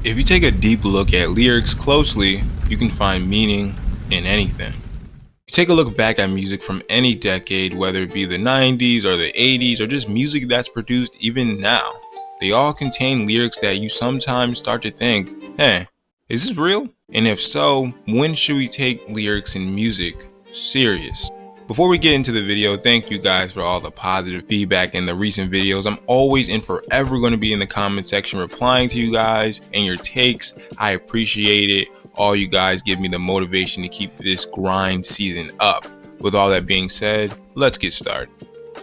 If you take a deep look at lyrics closely, you can find meaning in anything. You take a look back at music from any decade, whether it be the 90s or the 80s or just music that's produced even now. They all contain lyrics that you sometimes start to think, hey, is this real? And if so, when should we take lyrics in music serious? Before we get into the video, thank you guys for all the positive feedback in the recent videos. I'm always and forever going to be in the comment section replying to you guys and your takes. I appreciate it. All you guys give me the motivation to keep this grind season up. With all that being said, let's get started.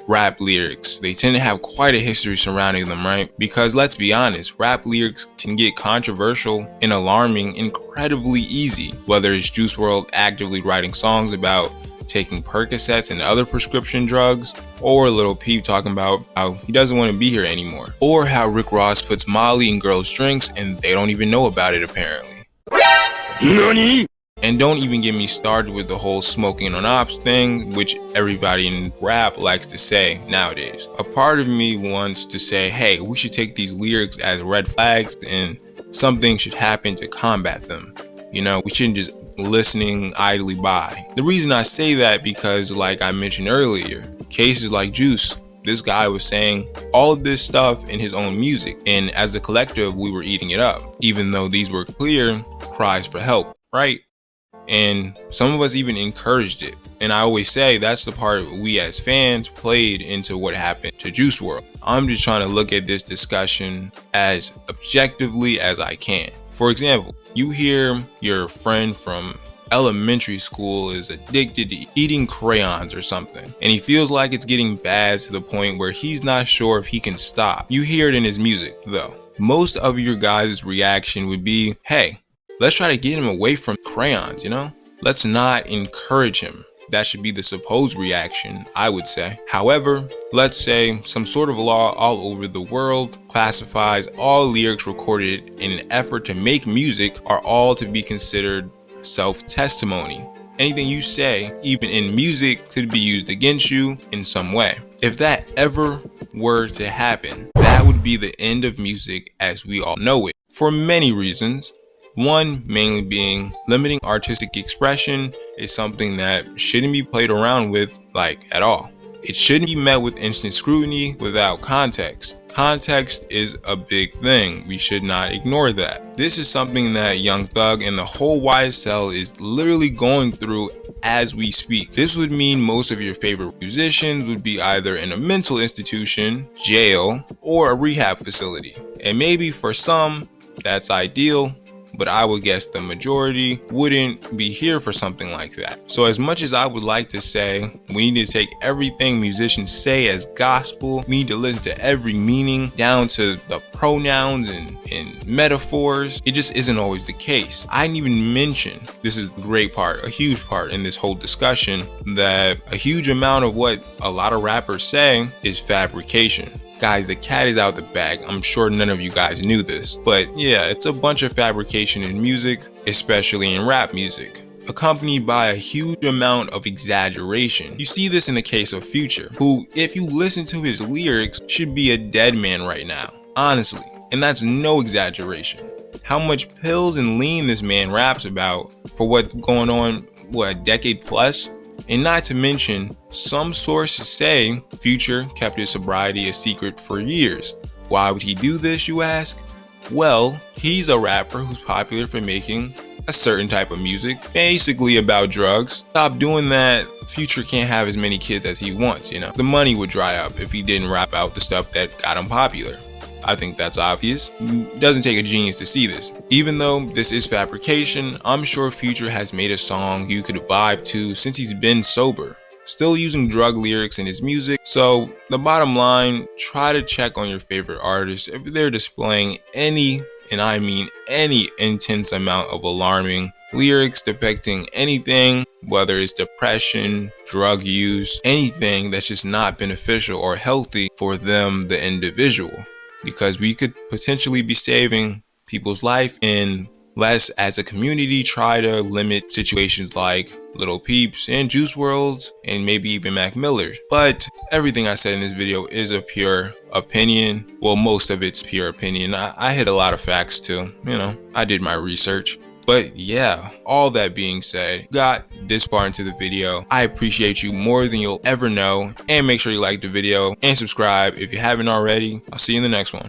Rap lyrics. They tend to have quite a history surrounding them, right? Because let's be honest, rap lyrics can get controversial and alarming incredibly easy. Whether it's Juice WRLD actively writing songs about taking Percocets and other prescription drugs, or Lil Peep talking about how he doesn't want to be here anymore, or how Rick Ross puts Molly in girls' drinks and they don't even know about it apparently. NANI? And don't even get me started with the whole smoking on ops thing, which everybody in rap likes to say nowadays. A part of me wants to say, hey, we should take these lyrics as red flags and something should happen to combat them. You know, we shouldn't just listening idly by. The reason I say that because, like I mentioned earlier, cases like Juice, this guy was saying all of this stuff in his own music, and as a collective we were eating it up, even though these were clear cries for help, right? And some of us even encouraged it. And I always say that's the part we as fans played into what happened to Juice WRLD. I'm just trying to look at this discussion as objectively as I can. For example, you hear your friend from elementary school is addicted to eating crayons or something, and he feels like it's getting bad to the point where he's not sure if he can stop. You hear it in his music though. Most of your guys' reaction would be, hey, let's try to get him away from crayons, you know? Let's not encourage him. That should be the supposed reaction, I would say. However, let's say some sort of law all over the world classifies all lyrics recorded in an effort to make music are all to be considered self-testimony. Anything you say, even in music, could be used against you in some way. If that ever were to happen, that would be the end of music as we all know it, for many reasons. One, mainly being limiting artistic expression is something that shouldn't be played around with at all. It shouldn't be met with instant scrutiny without context. Context is a big thing. We should not ignore that. This is something that Young Thug and the whole YSL is literally going through as we speak. This would mean most of your favorite musicians would be either in a mental institution, jail, or a rehab facility. And maybe for some, that's ideal, but I would guess the majority wouldn't be here for something like that. So as much as I would like to say we need to take everything musicians say as gospel, we need to listen to every meaning down to the pronouns and metaphors, it just isn't always the case. I didn't even mention, this is a great part, a huge part in this whole discussion, that a huge amount of what a lot of rappers say is fabrication. Guys, the cat is out the bag. I'm sure none of you guys knew this, but yeah, it's a bunch of fabrication in music, especially in rap music, accompanied by a huge amount of exaggeration. You see this in the case of Future, who, if you listen to his lyrics, should be a dead man right now, honestly, and that's no exaggeration. How much pills and lean this man raps about for what's going on, a decade plus? And not to mention, some sources say Future kept his sobriety a secret for years. Why would he do this, you ask? Well, he's a rapper who's popular for making a certain type of music, basically about drugs. Stop doing that, Future can't have as many kids as he wants, you know? The money would dry up if he didn't rap out the stuff that got him popular. I think that's obvious. It doesn't take a genius to see this. Even though this is fabrication, I'm sure Future has made a song you could vibe to since he's been sober, still using drug lyrics in his music. So the bottom line, try to check on your favorite artists if they're displaying any, and I mean any, intense amount of alarming lyrics depicting anything, whether it's depression, drug use, anything that's just not beneficial or healthy for them, the individual. Because we could potentially be saving people's life and Let's, as a community, try to limit situations like Little Peeps and Juice WRLDs and maybe even Mac Miller's. But everything I said in this video is a pure opinion. Well, most of it's pure opinion. I hit a lot of facts too. I did my research. But yeah, all that being said, got this far into the video. I appreciate you more than you'll ever know. And make sure you like the video and subscribe if you haven't already. I'll see you in the next one.